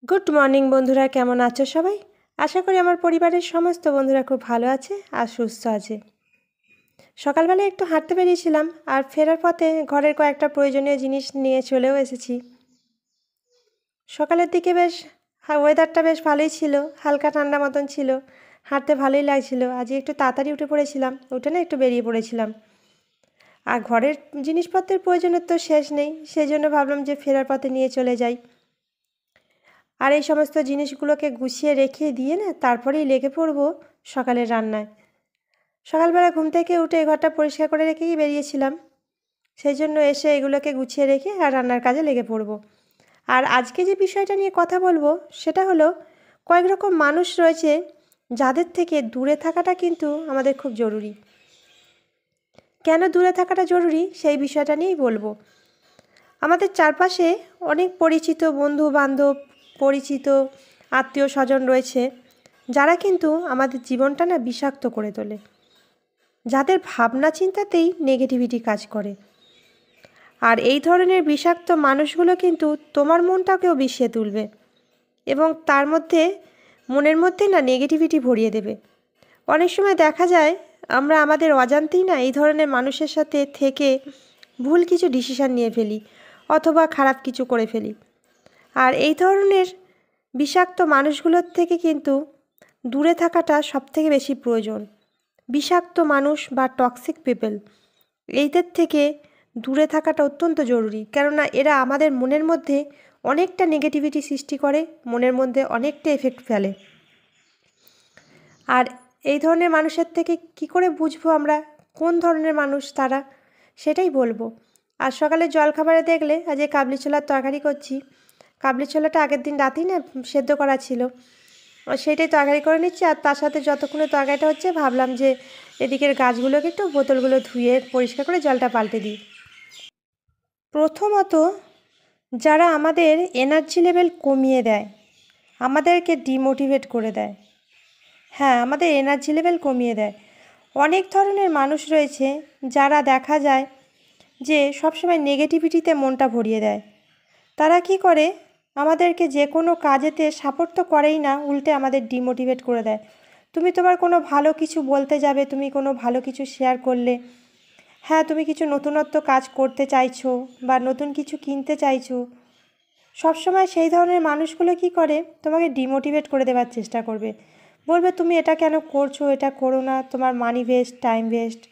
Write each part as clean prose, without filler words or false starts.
Good morning বন্ধুরা, কেমন আছো সবাই? আশা করি আমার পরিবারের সমস্ত বন্ধুরা খুব ভালো আছে আর সুস্থ আছে। সকালবেলা একটু হাঁটতে বেরিয়েছিলাম আর ফেরার পথে ঘরের কয়েকটা প্রয়োজনীয় জিনিস নিয়ে চলেও এসেছি। সকালের দিকে বেশ ওয়েদারটা বেশ ভালোই ছিল, হালকা ঠান্ডা মতন ছিল, হাঁটতে ভালোই লাগছিল। আজকে একটু তাড়াতাড়ি উঠে পড়েছিলাম, উঠে না একটু বেরিয়ে পড়েছিলাম। আর ঘরের জিনিসপত্রের প্রয়োজনের তো শেষ নেই, সেই জন্য ভাবলাম যে ফেরার পথে নিয়ে চলে যাই। আর এই সমস্ত জিনিসগুলোকে গুছিয়ে রেখে দিয়ে না তারপরেই লেগে পড়ব সকালের রান্নায়। সকালবেলা ঘুম থেকে উঠে এই ঘরটা পরিষ্কার করে রেখেই বেরিয়েছিলাম, সেই জন্য এসে এগুলোকে গুছিয়ে রেখে আর রান্নার কাজে লেগে পড়ব। আর আজকে যে বিষয়টা নিয়ে কথা বলবো সেটা হলো, কয়েক রকম মানুষ রয়েছে যাদের থেকে দূরে থাকাটা কিন্তু আমাদের খুব জরুরি। কেন দূরে থাকাটা জরুরি সেই বিষয়টা নিয়েই বলবো। আমাদের চারপাশে অনেক পরিচিত বন্ধু বান্ধব, পরিচিত আত্মীয় স্বজন রয়েছে যারা কিন্তু আমাদের জীবনটা না বিষাক্ত করে তোলে, যাদের ভাবনা চিন্তাতেই নেগেটিভিটি কাজ করে। আর এই ধরনের বিষাক্ত মানুষগুলো কিন্তু তোমার মনটাকেও বিষিয়ে তুলবে এবং তার মধ্যে মনের মধ্যে না নেগেটিভিটি ভরিয়ে দেবে। অনেক সময় দেখা যায় আমরা আমাদের অজান্তেই না এই ধরনের মানুষের সাথে থেকে ভুল কিছু ডিসিশন নিয়ে ফেলি অথবা খারাপ কিছু করে ফেলি। আর এই ধরনের বিষাক্ত মানুষগুলোর থেকে কিন্তু দূরে থাকাটা সবথেকে বেশি প্রয়োজন। বিষাক্ত মানুষ বা টক্সিক পিপল, এইদের থেকে দূরে থাকাটা অত্যন্ত জরুরি, কেননা এরা আমাদের মনের মধ্যে অনেকটা নেগেটিভিটি সৃষ্টি করে, মনের মধ্যে অনেকটা এফেক্ট ফেলে। আর এই ধরনের মানুষের থেকে কি করে বুঝবো আমরা কোন ধরনের মানুষ তারা, সেটাই বলবো। আর সকালে জলখাবারে দেখলে আজ কাবলি ছোলার তরকারি করছি। কাবলি ছোলাটা আগের দিন রাতেই না সেদ্ধ করা ছিল, আর সেটাই তরকারি করে নিচ্ছি। আর তার সাথে যতক্ষণে তরকারিটা হচ্ছে ভাবলাম যে এদিকের গাছগুলোকে একটু বোতলগুলো ধুয়ে পরিষ্কার করে জলটা পাল্টে দিই। প্রথমত, যারা আমাদের এনার্জি লেভেল কমিয়ে দেয়, আমাদেরকে ডিমোটিভেট করে দেয়, হ্যাঁ আমাদের এনার্জি লেভেল কমিয়ে দেয়, অনেক ধরনের মানুষ রয়েছে যারা দেখা যায় যে সবসময় নেগেটিভিটিতে মনটা ভরিয়ে দেয়। তারা কি করে, আমাদেরকে যে কোনো কাজেতে সাপোর্ট তো করেই না, উল্টে আমাদের ডিমোটিভেট করে দেয়। তুমি তোমার কোনো ভালো কিছু বলতে যাবে, তুমি কোনো ভালো কিছু শেয়ার করলে, হ্যাঁ তুমি কিছু নতুনত্ব কাজ করতে চাইছো বা নতুন কিছু কিনতে চাইছো, সবসময় সেই ধরনের মানুষগুলো কি করে, তোমাকে ডিমোটিভেট করে দেওয়ার চেষ্টা করবে। বলবে তুমি এটা কেন করছো, এটা করো না, তোমার মানি ওয়েস্ট, টাইম ওয়েস্ট,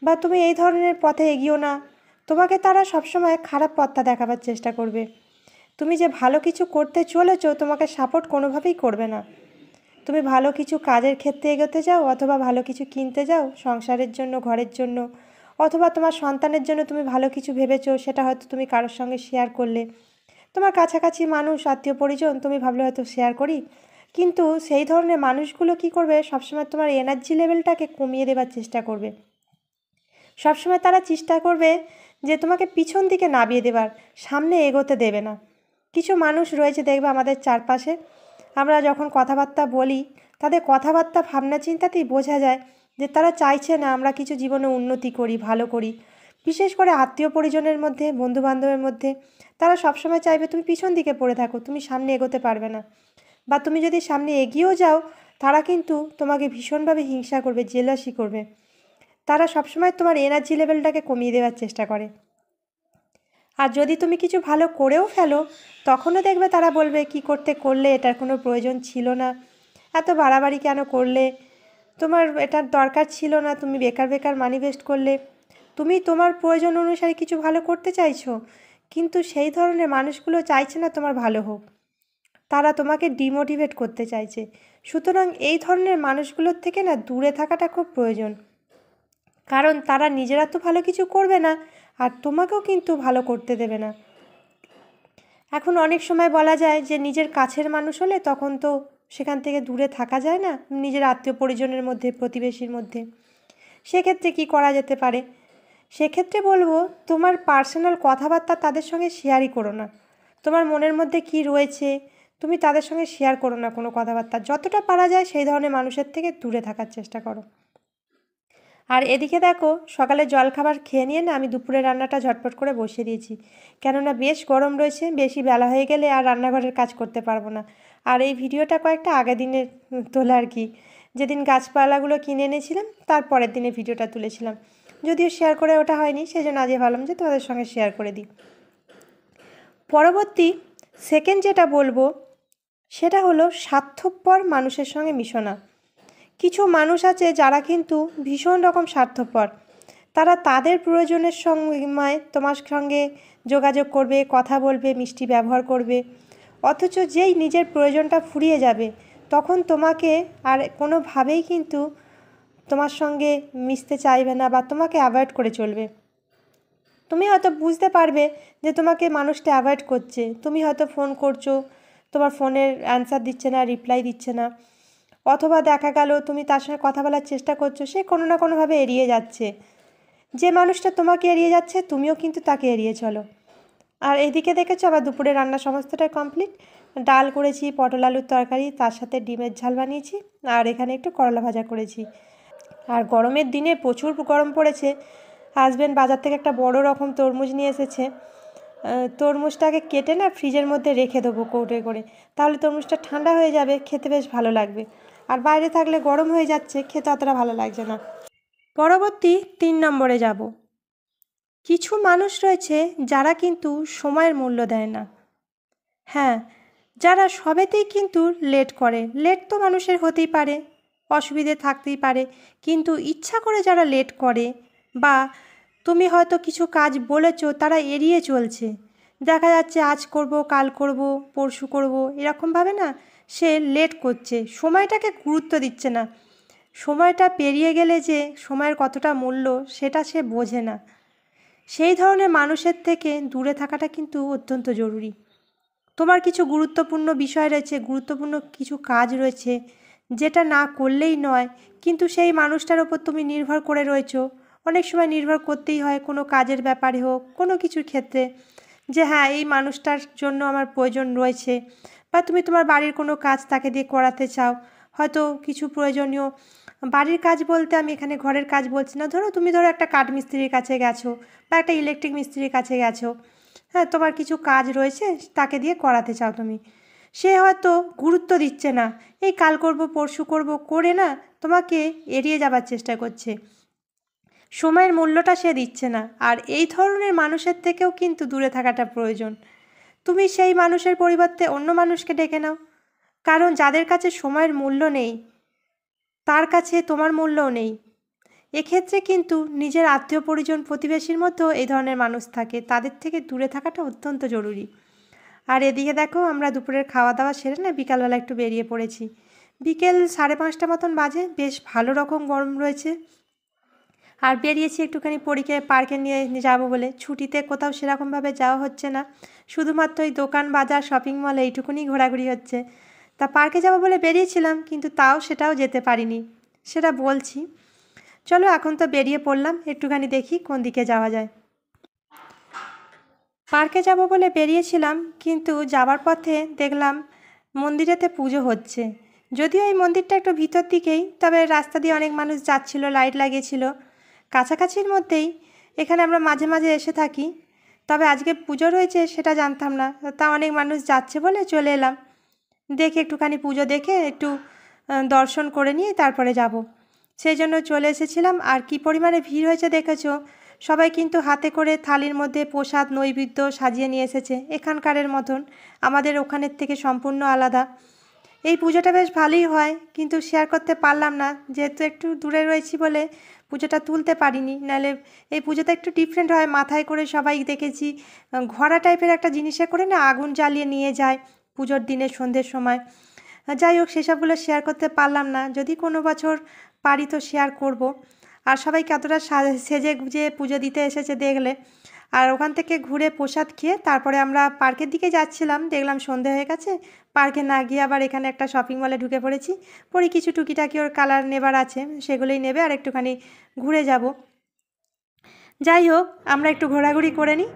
বা তুমি এই ধরনের পথে এগিয়েও না। তোমাকে তারা সবসময় খারাপ পথটা দেখাবার চেষ্টা করবে। তুমি যে ভালো কিছু করতে চলেছো তোমাকে সাপোর্ট কোনোভাবেই করবে না। তুমি ভালো কিছু কাজের ক্ষেত্রে এগোতে যাও অথবা ভালো কিছু কিনতে যাও সংসারের জন্য, ঘরের জন্য, অথবা তোমার সন্তানের জন্য তুমি ভালো কিছু ভেবেছো, সেটা হয়তো তুমি কারোর সঙ্গে শেয়ার করলে, তোমার কাছাকাছি মানুষ, আত্মীয় পরিজন, তুমি ভাবলে হয়তো শেয়ার করি, কিন্তু সেই ধরনের মানুষগুলো কি করবে, সবসময় তোমার এনার্জি লেভেলটাকে কমিয়ে দেওয়ার চেষ্টা করবে। সবসময় তারা চেষ্টা করবে যে তোমাকে পিছন দিকে নামিয়ে দেবার, সামনে এগোতে দেবে না। কিছু মানুষ রয়েছে দেখবে আমাদের চারপাশে, আমরা যখন কথাবার্তা বলি তাদের কথাবার্তা ভাবনা চিন্তাতেই বোঝা যায় যে তারা চাইছে না আমরা কিছু জীবনে উন্নতি করি, ভালো করি। বিশেষ করে আত্মীয় পরিজনের মধ্যে, বন্ধুবান্ধবের মধ্যে তারা সবসময় চাইবে তুমি পিছন দিকে পড়ে থাকো, তুমি সামনে এগোতে পারবে না। বা তুমি যদি সামনে এগিয়েও যাও তারা কিন্তু তোমাকে ভীষণভাবে হিংসা করবে, জেলাসি করবে। তারা সবসময় তোমার এনার্জি লেভেলটাকে কমিয়ে দেওয়ার চেষ্টা করে। আর যদি তুমি কিছু ভালো করেও ফেলো তখনও দেখবে তারা বলবে কি করতে করলে, এটার কোনো প্রয়োজন ছিল না, এত বাড়াবাড়ি কেন করলে, তোমার এটার দরকার ছিল না, তুমি বেকার বেকার মানি ওয়েস্ট করলে। তুমি তোমার প্রয়োজন অনুসারে কিছু ভালো করতে চাইছো, কিন্তু সেই ধরনের মানুষগুলো চাইছে না তোমার ভালো হোক, তারা তোমাকে ডিমোটিভেট করতে চাইছে। সুতরাং এই ধরনের মানুষগুলোর থেকে না দূরে থাকাটা খুব প্রয়োজন, কারণ তারা নিজেরা তো ভালো কিছু করবে না আর তোমাকেও কিন্তু ভালো করতে দেবে না। এখন অনেক সময় বলা যায় যে নিজের কাছের মানুষ হলে তখন তো সেখান থেকে দূরে থাকা যায় না, নিজের আত্মীয় পরিজনের মধ্যে, প্রতিবেশীর মধ্যে। সেক্ষেত্রে কি করা যেতে পারে? সেক্ষেত্রে বলবো, তোমার পার্সোনাল কথাবার্তা তাদের সঙ্গে শেয়ারই করো না। তোমার মনের মধ্যে কি রয়েছে তুমি তাদের সঙ্গে শেয়ার করো না কোনো কথাবার্তা। যতটা পারা যায় সেই ধরনের মানুষের থেকে দূরে থাকার চেষ্টা করো। আর এদিকে দেখো সকালে জলখাবার খেয়ে নিয়ে না আমি দুপুরে রান্নাটা ঝটপট করে বসিয়ে দিয়েছি, কেননা বেশ গরম রয়েছে, বেশি বেলা হয়ে গেলে আর রান্নাঘরের কাজ করতে পারবো না। আর এই ভিডিওটা কয়েকটা আগের দিনের তোলা আর কি, যেদিন গাছপালাগুলো কিনে এনেছিলাম তার পরের দিনে ভিডিওটা তুলেছিলাম, যদিও শেয়ার করে ওটা হয়নি, সেই জন্য আজকে ভাবলাম যে তোমাদের সঙ্গে শেয়ার করে দিই। পরবর্তী সেকেন্ড যেটা বলবো সেটা হলো স্বার্থপর মানুষের সঙ্গে মিশো না। কিছু মানুষ আছে যারা কিন্তু ভীষণ রকম স্বার্থপর, তারা তাদের প্রয়োজনের সময় তোমার সঙ্গে যোগাযোগ করবে, কথা বলবে, মিষ্টি ব্যবহার করবে, অথচ যেই নিজের প্রয়োজনটা ফুরিয়ে যাবে তখন তোমাকে আর কোনোভাবেই কিন্তু তোমার সঙ্গে মিশতে চাইবে না বা তোমাকে অ্যাভয়েড করে চলবে। তুমি হয়তো বুঝতে পারবে যে তোমাকে মানুষটা অ্যাভয়েড করছে, তুমি হয়তো ফোন করছো, তোমার ফোনের অ্যান্সার দিচ্ছে না, রিপ্লাই দিচ্ছে না, অথবা দেখা গেল তুমি তার সঙ্গে কথা বলার চেষ্টা করছো, সে কোনো না কোনোভাবে এড়িয়ে যাচ্ছে। যে মানুষটা তোমাকে এড়িয়ে যাচ্ছে তুমিও কিন্তু তাকে এড়িয়ে চলো। আর এইদিকে দেখেছো আবার দুপুরে রান্না সমস্তটাই কমপ্লিট, ডাল করেছি, পটল আলুর তরকারি, তার সাথে ডিমের ঝাল বানিয়েছি, আর এখানে একটু করলা ভাজা করেছি। আর গরমের দিনে প্রচুর গরম পড়েছে, হাজব্যান্ড বাজার থেকে একটা বড় রকম তরমুজ নিয়ে এসেছে। তরমুজটাকে কেটে না ফ্রিজের মধ্যে রেখে দেবো কৌটোয় করে, তাহলে তরমুজটা ঠান্ডা হয়ে যাবে, খেতে বেশ ভালো লাগবে। আর বাইরে থাকলে গরম হয়ে যাচ্ছে, খেতে অতটা ভালো লাগছে না। পরবর্তী 3 নম্বরে যাব। কিছু মানুষ রয়েছে যারা কিন্তু সময়ের মূল্য দেয় না। হ্যাঁ, যারা সবেতেই কিন্তু লেট করে। লেট তো মানুষের হতেই পারে, অসুবিধে থাকতেই পারে, কিন্তু ইচ্ছা করে যারা লেট করে বা তুমি হয়তো কিছু কাজ বলেছো তারা এড়িয়ে চলছে, দেখা যাচ্ছে আজ করব, কাল করব, পরশু করব, এরকমভাবে না সে লেট করছে, সময়টাকে গুরুত্ব দিচ্ছে না। সময়টা পেরিয়ে গেলে যে সময়ের কতটা মূল্য সেটা সে বোঝে না। সেই ধরনের মানুষের থেকে দূরে থাকাটা কিন্তু অত্যন্ত জরুরি। তোমার কিছু গুরুত্বপূর্ণ বিষয় রয়েছে, গুরুত্বপূর্ণ কিছু কাজ রয়েছে যেটা না করলেই নয়, কিন্তু সেই মানুষটার ওপর তুমি নির্ভর করে রয়েছো। অনেক সময় নির্ভর করতেই হয়, কোনো কাজের ব্যাপারে হোক, কোনো কিছুর ক্ষেত্রে, যে হ্যাঁ এই মানুষটার জন্য আমার প্রয়োজন রয়েছে, বা তুমি তোমার বাড়ির কোনো কাজ তাকে দিয়ে করাতে চাও, হয়তো কিছু প্রয়োজনীয় বাড়ির কাজ বলতে আমি এখানে ঘরের কাজ বলছি না, ধরো একটা কাঠ মিস্ত্রির কাছে গেছো বা একটা ইলেকট্রিক মিস্ত্রির কাছে গেছো, হ্যাঁ তোমার কিছু কাজ রয়েছে তাকে দিয়ে করাতে চাও তুমি, সে হয়তো গুরুত্ব দিচ্ছে না, এই কাল করব পরশু করব করে না তোমাকে এড়িয়ে যাবার চেষ্টা করছে, সময়ের মূল্যটা সে দিচ্ছে না। আর এই ধরনের মানুষের থেকেও কিন্তু দূরে থাকাটা প্রয়োজন। তুমি সেই মানুষের পরিবর্তে অন্য মানুষকে ডেকে নাও, কারণ যাদের কাছে সময়ের মূল্য নেই তার কাছে তোমার মূল্যও নেই। এক্ষেত্রে কিন্তু নিজের আত্মীয় পরিজন প্রতিবেশীর মধ্যেও এই ধরনের মানুষ থাকে, তাদের থেকে দূরে থাকাটা অত্যন্ত জরুরি। আর এদিকে দেখো আমরা দুপুরের খাওয়া দাওয়া সেরে না বিকালবেলা একটু বেরিয়ে পড়েছি, বিকেল 5:30 মতন বাজে, বেশ ভালো রকম গরম রয়েছে। আর বেরিয়েছি একটুখানি পরীকে পার্কে নিয়ে যাব বলে, ছুটিতে কোথাও সেরকমভাবে যাওয়া হচ্ছে না, শুধুমাত্র ওই দোকান বাজার শপিং মল এইটুকুনি ঘোরাঘুরি হচ্ছে। তা পার্কে যাব বলে বেরিয়েছিলাম, কিন্তু সেটাও যেতে পারিনি, সেটা বলছি। চলো এখন তো বেরিয়ে পড়লাম, একটুখানি দেখি কোন দিকে যাওয়া যায়। পার্কে যাব বলে বেরিয়েছিলাম, কিন্তু যাবার পথে দেখলাম মন্দিরেতে পুজো হচ্ছে। যদিও এই মন্দিরটা একটু ভিতর দিকেই, তবে রাস্তা দিয়ে অনেক মানুষ যাচ্ছিল, লাইট লাগিয়েছিল, কাছাকাছির মধ্যেই। এখানে আমরা মাঝে মাঝে এসে থাকি, তবে আজকে পুজো রয়েছে সেটা জানতাম না, তা অনেক মানুষ যাচ্ছে বলে চলে এলাম, দেখে একটুখানি পুজো দেখে একটু দর্শন করে নিয়ে তারপরে যাব, সেই জন্য চলে এসেছিলাম। আর কি পরিমাণে ভিড় হয়েছে দেখেছো, সবাই কিন্তু হাতে করে থালির মধ্যে প্রসাদ নৈবেদ্য সাজিয়ে নিয়ে এসেছে, এখানকারের মতন, আমাদের ওখানের থেকে সম্পূর্ণ আলাদা। এই পুজোটা বেশ ভালোই হয়, কিন্তু শেয়ার করতে পারলাম না, যেহেতু একটু দূরে রয়েছি বলে পুজোটা তুলতে পারিনি, নাহলে এই পুজোটা একটু ডিফারেন্ট হয়, মাথায় করে সবাই দেখেছি ঘোড়া টাইপের একটা জিনিসে করে না আগুন জ্বালিয়ে নিয়ে যায় পুজোর দিনে সন্ধ্যের সময়। যাই হোক সেসবগুলো শেয়ার করতে পারলাম না, যদি কোনো বছর পারি তো শেয়ার করব। আর সবাই কতটা সেজে গুজে পুজো দিতে এসেছে দেখলে। আর ওখান থেকে ঘুরে প্রসাদ খেয়ে তারপরে আমরা পার্কের দিকে যাচ্ছিলাম, দেখলাম সন্ধে হয়ে গেছে, পার্কে না গিয়ে আবার এখানে একটা শপিং মলে ঢুকে পড়েছি, পরে কিছু টুকিটাকি ওর কালার নেবার আছে সেগুলোই নেবে, আর একটুখানি ঘুরে যাব। যাই হোক আমরা একটু ঘোরাঘুরি করে নিই,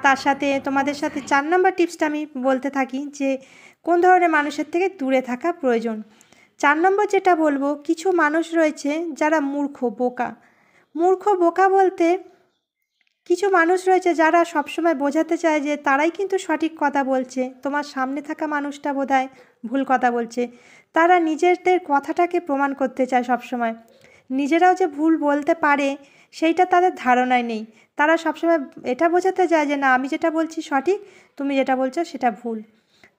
তার সাথে তোমাদের সাথে 4 নম্বর টিপসটা আমি বলতে থাকি যে কোন ধরনের মানুষের থেকে দূরে থাকা প্রয়োজন। 4 নম্বর যেটা বলবো, কিছু মানুষ রয়েছে যারা মূর্খ, বোকা, মূর্খ বোকা বলতে কিছু মানুষ রয়েছে যারা সবসময় বোঝাতে চায় যে তারাই কিন্তু সঠিক কথা বলছে, তোমার সামনে থাকা মানুষটা বোধহয় ভুল কথা বলছে। তারা নিজেদের কথাটাকে প্রমাণ করতে চায় সবসময়, নিজেরাও যে ভুল বলতে পারে সেইটা তাদের ধারণায় নেই। তারা সবসময় এটা বোঝাতে চায় যে না, আমি যেটা বলছি সঠিক, তুমি যেটা বলছো সেটা ভুল।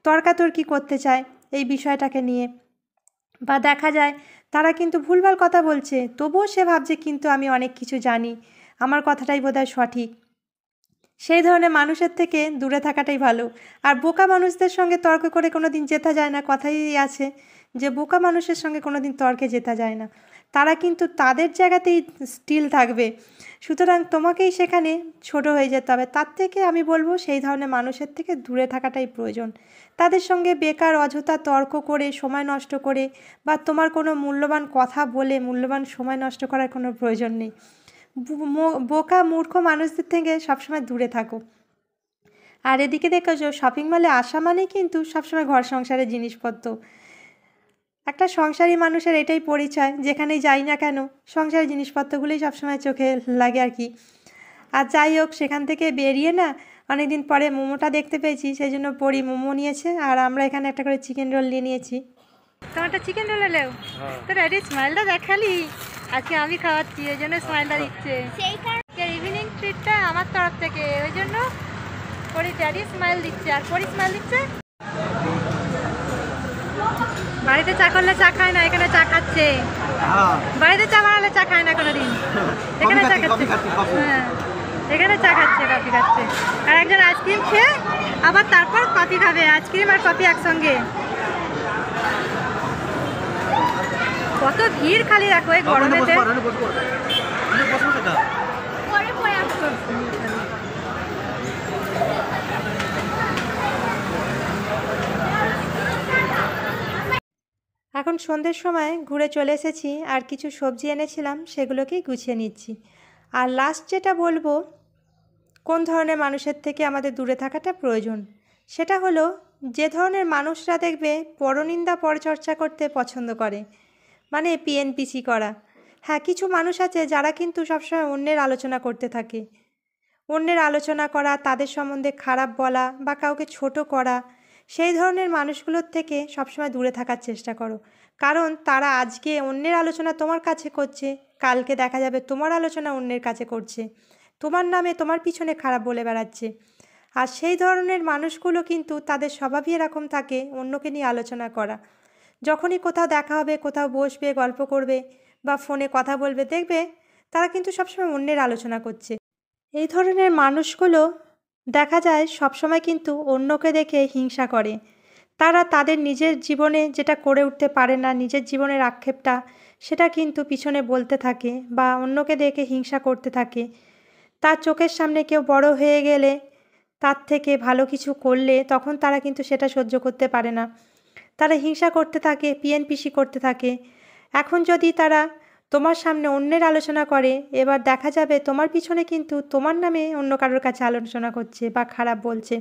তর্কাতর্কি করতে চায় এই বিষয়টাকে নিয়ে। বা দেখা যায় তারা কিন্তু ভুলভাল কথা বলছে, তবুও সে ভাবছে কিন্তু আমি অনেক কিছু জানি, আমার কথাটাই বোধহয় সঠিক। সেই ধরনের মানুষের থেকে দূরে থাকাটাই ভালো। আর বোকা মানুষদের সঙ্গে তর্ক করে কোনো দিন জেতা যায় না। কথাই আছে যে বোকা মানুষের সঙ্গে কোনো দিন তর্কে জেতা যায় না, তারা কিন্তু তাদের জায়গাতেই স্টিল থাকবে। সুতরাং তোমাকেই সেখানে ছোট হয়ে যেতে হবে। তার থেকে আমি বলবো সেই ধরনের মানুষের থেকে দূরে থাকাটাই প্রয়োজন। তাদের সঙ্গে বেকার অযথা তর্ক করে সময় নষ্ট করে বা তোমার কোনো মূল্যবান কথা বলে মূল্যবান সময় নষ্ট করার কোনো প্রয়োজন নেই। বোকা মূর্খ মানুষদের থেকে সবসময় দূরে থাকো। আর এদিকে দেখেছো শপিং মলে আসা মানেই কিন্তু সবসময় ঘর সংসারের জিনিসপত্র। একটা সংসারী মানুষের এটাই পরিচয়, যেখানেই যাই না কেন সংসারের জিনিসপত্রগুলোই সবসময় চোখে লাগে আর কি। আর যাই হোক, সেখান থেকে বেরিয়ে না অনেকদিন পরে মোমোটা দেখতে পেয়েছি, সেই জন্য পরি মোমো নিয়েছে আর আমরা এখানে একটা করে চিকেন রোল নিয়ে নিয়েছি। তোমারটা চিকেন রোল এলেও তোর আরে স্মাইলটা দেখালি, আজকে আমি খাওয়াচ্ছি ওই জন্য স্মাইলটা দিচ্ছে। ইভিনিং ট্রিটটা আমার তরফ থেকে, ওই জন্য পরি ড্যাডি স্মাইল দিচ্ছে আর পরি স্মাইল দিচ্ছে। বাড়িতে চা করলে চা খায় না, এখানে চা খাচ্ছে। বাড়িতে চা বানালে চা খায় না কোনোদিন, এখানে চা খাচ্ছে। হ্যাঁ, এখানে চা খাচ্ছে, কফি খাচ্ছে। আর একজন আইসক্রিম খেয়ে আবার তারপর কফি খাবে, আইসক্রিম আর কফি একসঙ্গে। কত ভিড় খালি রাখো এই গরমেতে। এখন সন্ধ্যের সময় ঘুরে চলে এসেছি আর কিছু সবজি এনেছিলাম, সেগুলোকেই গুছিয়ে নিচ্ছি। আর লাস্ট যেটা বলবো কোন ধরনের মানুষের থেকে আমাদের দূরে থাকাটা প্রয়োজন, সেটা হলো যে ধরনের মানুষরা দেখবে পরনিন্দা পরচর্চা করতে পছন্দ করে, মানে পিএনপিসি করা। হ্যাঁ, কিছু মানুষ আছে যারা কিন্তু সবসময় অন্যের আলোচনা করতে থাকে। অন্যের আলোচনা করা, তাদের সম্বন্ধে খারাপ বলা বা কাউকে ছোট করা, সেই ধরনের মানুষগুলোর থেকে সবসময় দূরে থাকার চেষ্টা করো। কারণ তারা আজকে অন্যের আলোচনা তোমার কাছে করছে, কালকে দেখা যাবে তোমার আলোচনা অন্যের কাছে করছে, তোমার নামে তোমার পিছনে খারাপ বলে বেড়াচ্ছে। আর সেই ধরনের মানুষগুলো কিন্তু তাদের স্বভাবই এরকম থাকে, অন্যকে নিয়ে আলোচনা করা। যখনই কোথাও দেখা হবে, কোথাও বসবে, গল্প করবে বা ফোনে কথা বলবে, দেখবে তারা কিন্তু সবসময় অন্যের আলোচনা করছে। এই ধরনের মানুষগুলো দেখা যায় সবসময় কিন্তু অন্যকে দেখে হিংসা করে। তারা তাদের নিজের জীবনে যেটা করে উঠতে পারে না, নিজের জীবনের আক্ষেপটা, সেটা কিন্তু পিছনে বলতে থাকে বা অন্যকে দেখে হিংসা করতে থাকে। তার চোখের সামনে কেউ বড় হয়ে গেলে, তার থেকে ভালো কিছু করলে তখন তারা কিন্তু সেটা সহ্য করতে পারে না, তারা হিংসা করতে থাকে, পিএনপিসি করতে থাকে। এখন যদি তারা তোমার সামনে অন্যের আলোচনা করে, এবার দেখা যাবে তোমার পিছনে কিন্তু তোমার নামে অন্য কারোর কাছে আলোচনা করছে বা খারাপ বলছে।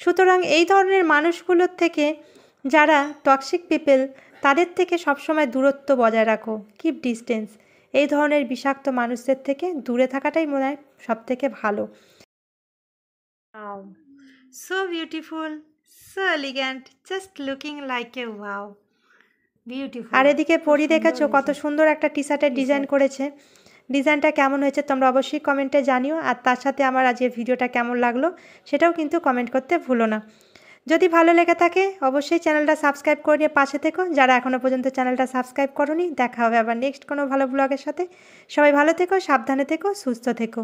সুতরাং এই ধরনের মানুষগুলোর থেকে, যারা টক্সিক পিপল, তাদের থেকে সবসময় দূরত্ব বজায় রাখো, কিপ ডিস্টেন্স। এই ধরনের বিষাক্ত মানুষদের থেকে দূরে থাকাটাই মনে হয় সব থেকে ভালো। So beautiful, so elegant, just looking like a wow, beautiful. আর এদিকে পরি দেখেছো কত সুন্দর একটা টি শার্টের ডিজাইন করেছে। ডিজাইনটা কেমন হয়েছে তোমরা অবশ্যই কমেন্টে জানিও। আর তার সাথে আমার আজকের ভিডিওটা কেমন লাগলো সেটাও কিন্তু কমেন্ট করতে ভুলো না। যদি ভালো লেগে থাকে অবশ্যই চ্যানেলটা সাবস্ক্রাইব করে নিয়ে পাশে থেকো, যারা এখনও পর্যন্ত চ্যানেলটা সাবস্ক্রাইব করোনি। দেখা হবে আবার নেক্সট কোনো ভালো ব্লগের সাথে। সবাই ভালো থেকো, সাবধানে থেকো, সুস্থ থেকো।